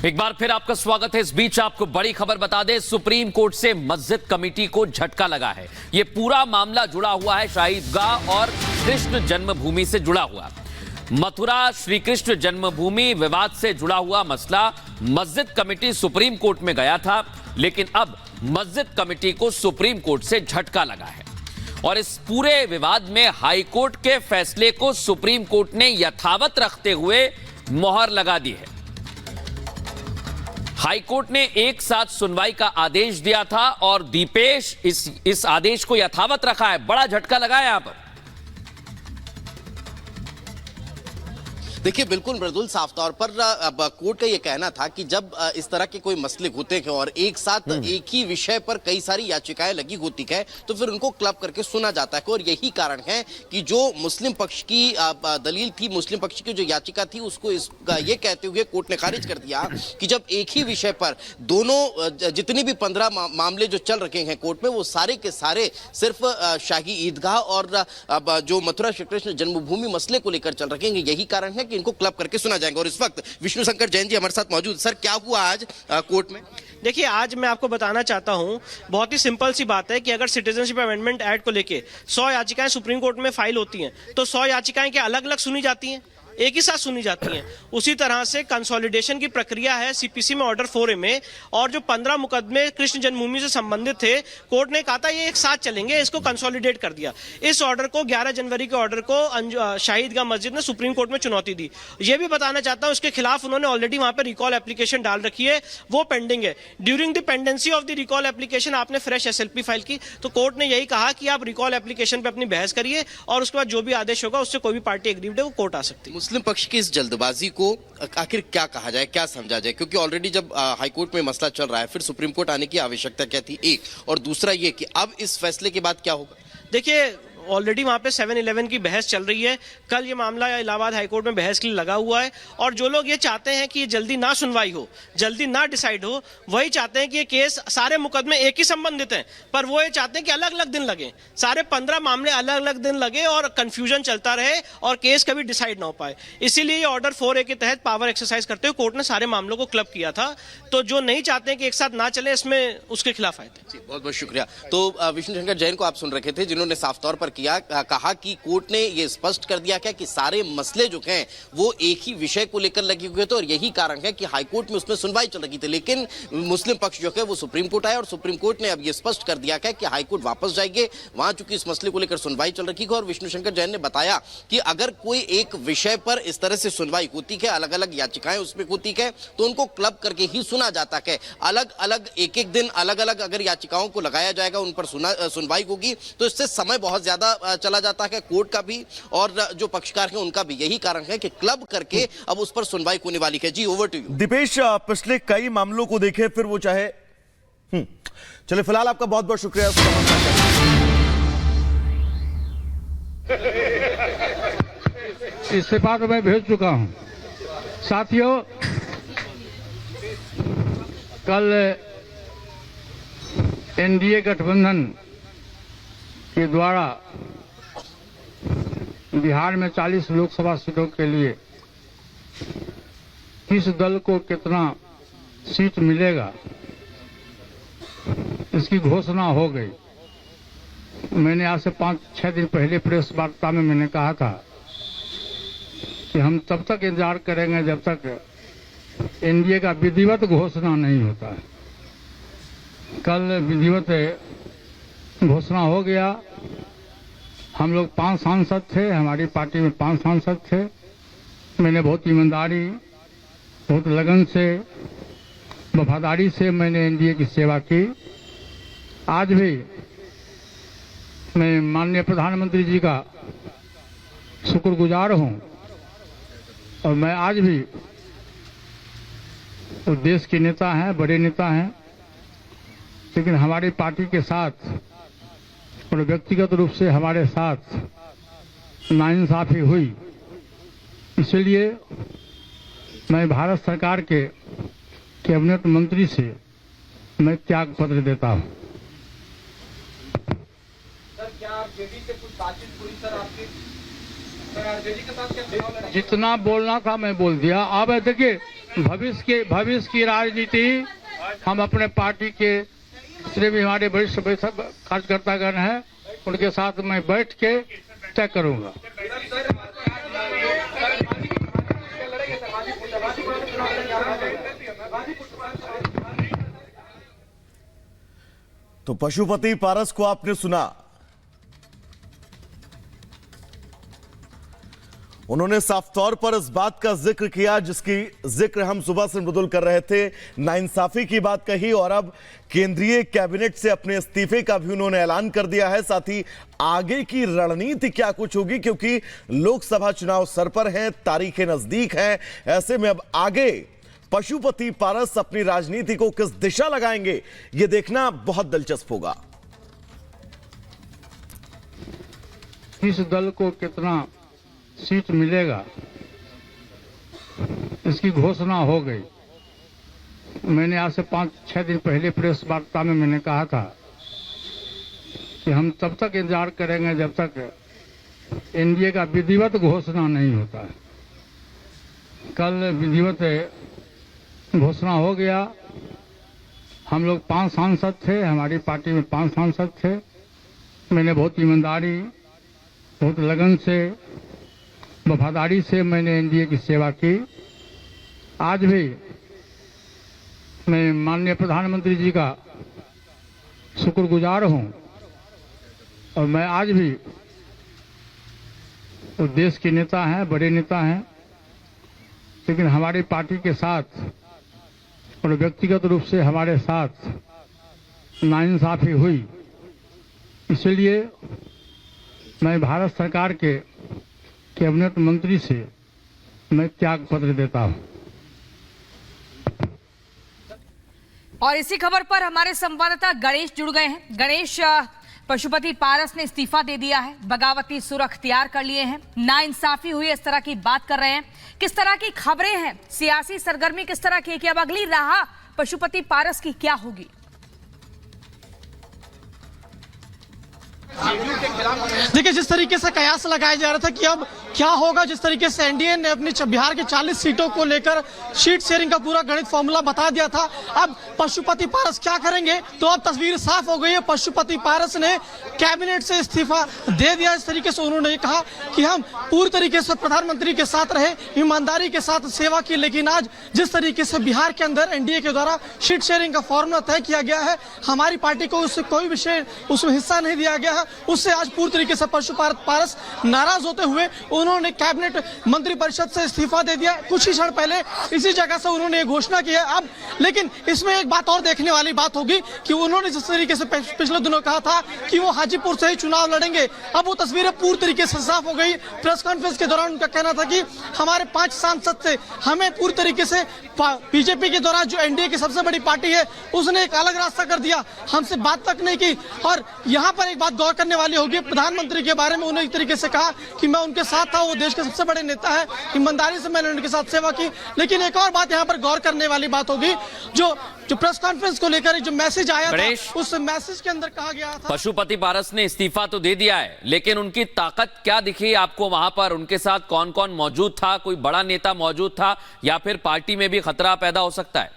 एक बार फिर आपका स्वागत है। इस बीच आपको बड़ी खबर बता दें, सुप्रीम कोर्ट से मस्जिद कमेटी को झटका लगा है। यह पूरा मामला जुड़ा हुआ है शाही ईदगाह और कृष्ण जन्मभूमि से जुड़ा हुआ। मथुरा श्री कृष्ण जन्मभूमि विवाद से जुड़ा हुआ मसला मस्जिद कमेटी सुप्रीम कोर्ट में गया था, लेकिन अब मस्जिद कमेटी को सुप्रीम कोर्ट से झटका लगा है और इस पूरे विवाद में हाई कोर्ट के फैसले को सुप्रीम कोर्ट ने यथावत रखते हुए मोहर लगा दी है। हाई कोर्ट ने एक साथ सुनवाई का आदेश दिया था और दीपेश इस आदेश को यथावत रखा है। बड़ा झटका लगा है यहां पर। देखिए, बिल्कुल मृदुल, साफ तौर पर अब कोर्ट का यह कहना था कि जब इस तरह के कोई मसले होते हैं और एक साथ एक ही विषय पर कई सारी याचिकाएं लगी होती है तो फिर उनको क्लब करके सुना जाता है। और यही कारण है कि जो मुस्लिम पक्ष की दलील थी, मुस्लिम पक्ष की जो याचिका थी, उसको ये कहते हुए कोर्ट ने खारिज कर दिया कि जब एक ही विषय पर दोनों जितने भी 15 मामले जो चल रखे हैं कोर्ट में, वो सारे के सारे सिर्फ शाही ईदगाह और जो मथुरा श्री कृष्ण जन्मभूमि मसले को लेकर चल रखे हैं। यही कारण है कि इनको क्लब करके सुना जाएगा। और इस वक्त विष्णु शंकर जैन जी हमारे साथ मौजूद। सर, क्या हुआ आज कोर्ट में? देखिए, आज मैं आपको बताना चाहता हूं, बहुत ही सिंपल सी बात है कि अगर सिटीजनशिप अमेंडमेंट एक्ट को लेके 100 याचिकाएं सुप्रीम कोर्ट में फाइल होती हैं तो 100 याचिकाएं क्या अलग अलग सुनी जाती हैं? एक ही साथ सुनी जाती हैं। उसी तरह से कंसोलिडेशन की प्रक्रिया है सीपीसी में ऑर्डर 4A में, और जो 15 मुकदमे कृष्ण जन्मभूमि से संबंधित थे, कोर्ट ने कहा था ये एक साथ चलेंगे, इसको कंसोलिडेट कर दिया। इस ऑर्डर को 11 जनवरी के ऑर्डर को शाही ईदगाह मस्जिद ने सुप्रीम कोर्ट में चुनौती दी। ये भी बताना चाहता हूं, इसके खिलाफ उन्होंने ऑलरेडी वहां पर रिकॉल एप्लीकेशन डाल रखी है, वो पेंडिंग है। During the pendency of the recall application आपने फ्रेश SLP फाइल की, तो कोर्ट ने यही कहा कि आप रिकॉल एप्लीकेशन पर अपनी बहस करिए और उसके बाद जो भी आदेश होगा उससे कोई भी पार्टी एग्रीव्ड है वो कोर्ट आ सकती है। मुस्लिम पक्ष की इस जल्दबाजी को आखिर क्या कहा जाए, क्या समझा जाए? क्योंकि ऑलरेडी जब हाई कोर्ट में मसला चल रहा है, फिर सुप्रीम कोर्ट आने की आवश्यकता क्या थी, एक, और दूसरा ये कि अब इस फैसले के बाद क्या होगा? देखिए, ऑलरेडी वहां पे 7-11 की बहस चल रही है। कल ये मामला इलाहाबाद हाईकोर्ट में बहस के लिए लगा हुआ है और जो लोग ये चाहते हैं कि जल्दी ना सुनवाई हो, जल्दी ना डिसाइड हो, वही चाहते हैं कि ये केस, सारे मुकदमे एक ही संबंधित हैं, पर वो ये चाहते हैं कि अलग अलग दिन लगे, सारे 15 मामले अलग अलग दिन लगे और कंफ्यूजन चलता रहे और केस कभी डिसाइड ना हो पाए। इसीलिए ये ऑर्डर 4A के तहत पावर एक्सरसाइज करते हुए कोर्ट ने सारे मामलों को क्लब किया था। तो जो नहीं चाहते हैं कि एक साथ ना चले, इसमें उसके खिलाफ आए थे। बहुत बहुत शुक्रिया। तो विष्णु शंकर जैन को आप सुन रखे थे, जिन्होंने साफ तौर पर कहा कि कोर्ट ने यह स्पष्ट कर दिया कि सारे मसले जो हैं वो एक ही विषय को लेकर लगे हुए थे और यही कारण है कि हाई कोर्ट में उसमें सुनवाई चल रही थी। लेकिन मुस्लिम पक्ष जो है वो सुप्रीम कोर्ट आया और सुप्रीम कोर्ट ने अब यह स्पष्ट कर दिया कि हाई कोर्ट वापस जाएंगे, वहां चूंकि इस मसले को लेकर सुनवाई चल रही है। और विष्णु शंकर जैन ने बताया कि अगर कोई एक विषय पर इस तरह से सुनवाई होती है, अलग अलग याचिकाएं उसमें होती है, तो उनको क्लब करके ही सुना जाता है। अलग अलग एक एक दिन अलग अलग अगर याचिकाओं को लगाया जाएगा, उन पर सुनवाई होगी, तो इससे समय बहुत ज्यादा चला जाता है कोर्ट का भी और जो पक्षकार हैं उनका भी। यही कारण है कि क्लब करके अब उस पर सुनवाई होने वाली है। जी, ओवर टू यू दीपेश। पिछले कई मामलों को देखें, फिर वो चाहे चले, फिलहाल आपका बहुत बहुत शुक्रिया। इस्तीफा तो मैं भेज चुका हूं। साथियों, कल NDA गठबंधन के द्वारा बिहार में 40 लोकसभा सीटों के लिए किस दल को कितना सीट मिलेगा, इसकी घोषणा हो गई। मैंने आज से 5-6 दिन पहले प्रेस वार्ता में मैंने कहा था कि हम तब तक इंतजार करेंगे जब तक NDA का विधिवत घोषणा नहीं होता है। कल विधिवत घोषणा हो गया। हम लोग 5 सांसद थे, हमारी पार्टी में 5 सांसद थे। मैंने बहुत ईमानदारी, बहुत लगन से, वफादारी से मैंने NDA की सेवा की। आज भी मैं माननीय प्रधानमंत्री जी का शुक्रगुजार हूं और मैं आज भी, वो देश के नेता हैं, बड़े नेता हैं, लेकिन हमारी पार्टी के साथ और व्यक्तिगत रूप से हमारे साथ नाइंसाफी हुई। इसलिए मैं भारत सरकार के कैबिनेट मंत्री से मैं त्याग पत्र देता हूं। सर, क्या आप जेडी से कुछ बातचीत हुई सर आपकी? जेडी के साथ क्या? जितना बोलना था मैं बोल दिया। अब देखिए, भविष्य की राजनीति हम अपने पार्टी के जितने भी हमारे वरिष्ठ कार्यकर्तागण हैं उनके साथ मैं बैठ के तय करूंगा। तो पशुपति पारस को आपने सुना, उन्होंने साफ तौर पर इस बात का जिक्र किया जिसकी जिक्र हम सुबह से मृदुल कर रहे थे, नाइंसाफी की बात कही और अब केंद्रीय कैबिनेट से अपने इस्तीफे का भी उन्होंने ऐलान कर दिया है। साथ ही आगे की रणनीति क्या कुछ होगी, क्योंकि लोकसभा चुनाव सर पर हैं, तारीखें नजदीक हैं। ऐसे में अब आगे पशुपति पारस अपनी राजनीति को किस दिशा लगाएंगे, यह देखना बहुत दिलचस्प होगा। किस दल को कितना सीट मिलेगा इसकी घोषणा हो गई। मैंने आज से 5-6 दिन पहले प्रेस वार्ता में मैंने कहा था कि हम तब तक इंतजार करेंगे जब तक एनडीए का विधिवत घोषणा नहीं होता है। कल विधिवत घोषणा हो गया। हम लोग 5 सांसद थे, हमारी पार्टी में 5 सांसद थे। मैंने बहुत ईमानदारी, बहुत लगन से, वफादारी से मैंने एनडीए की सेवा की। आज भी मैं माननीय प्रधानमंत्री जी का शुक्रगुजार हूं और मैं आज भी वो देश के नेता हैं, बड़े नेता हैं, लेकिन हमारी पार्टी के साथ और व्यक्तिगत रूप से हमारे साथ नाइंसाफी हुई। इसलिए मैं भारत सरकार के कैबिनेट मंत्री से मैं त्याग पत्र देता हूं। और इसी खबर पर हमारे संवाददाता गणेश जुड़ गए हैं। गणेश, पशुपति पारस ने इस्तीफा दे दिया है, बगावती सुर अख्तियार कर लिए हैं, नाइंसाफी हुई इस तरह की बात कर रहे हैं। किस तरह की खबरें हैं, सियासी सरगर्मी किस तरह की है कि अब अगली राह पशुपति पारस की क्या होगी? देखिए, जिस तरीके से कयास लगाया जा रहा था कि अब क्या होगा, जिस तरीके से एनडीए ने अपनी बिहार के 40 सीटों को लेकर सीट शेयरिंग का पूरा गणित फॉर्मूला बता दिया था। अब पशुपति पारस क्या करेंगे, तो अब तस्वीर साफ हो गई है। पशुपति पारस ने कैबिनेट से इस्तीफा दे दिया। इस तरीके से उन्होंने कहा कि हम पूरी तरीके से प्रधानमंत्री के साथ रहे, ईमानदारी के साथ सेवा की, लेकिन आज जिस तरीके से बिहार के अंदर एनडीए के द्वारा सीट शेयरिंग का फॉर्मूला तय किया गया है, हमारी पार्टी को उससे कोई विषय उसमें हिस्सा नहीं दिया गया है, उससे आज पूरी तरीके से पशुपति पारस नाराज होते हुए उन्होंने कैबिनेट मंत्रिपरिषद से इस्तीफा दे दिया। कुछ ही क्षण पहले इसी जगह से उन्होंने ये घोषणा की है। अब लेकिन इसमें एक बात और देखने वाली बात होगी कि उन्होंने जिस तरीके से पिछले दिनों कहा था कि वो हाजीपुर से ही चुनाव लड़ेंगे, अब वो तस्वीरें पूरी तरीके से साफ हो गई। प्रेस कॉन्फ्रेंस के दौरान उनका कहना था कि हमारे 5 सांसद थे, हमें पूरी तरीके से बीजेपी के दौरान जो एनडीए की सबसे बड़ी पार्टी है उसने एक अलग रास्ता कर दिया, हमसे बात तक नहीं की। और यहाँ पर एक बात गौर करने वाली होगी, प्रधानमंत्री के बारे में उन्होंने एक तरीके से कहा कि मैं उनके साथ था, वो देश के सबसे बड़े नेता है, ईमानदारी से मैंने उनके साथ सेवा की। लेकिन एक और बात यहाँ पर गौर करने वाली बात होगी, जो प्रेस कॉन्फ्रेंस को लेकर जो मैसेज आया था, उस मैसेज के अंदर कहा गया था पशुपति पारस ने इस्तीफा तो दे दिया है, लेकिन उनकी ताकत क्या दिखी आपको वहां पर? उनके साथ कौन कौन मौजूद था? कोई बड़ा नेता मौजूद था या फिर पार्टी में भी खतरा पैदा हो सकता है?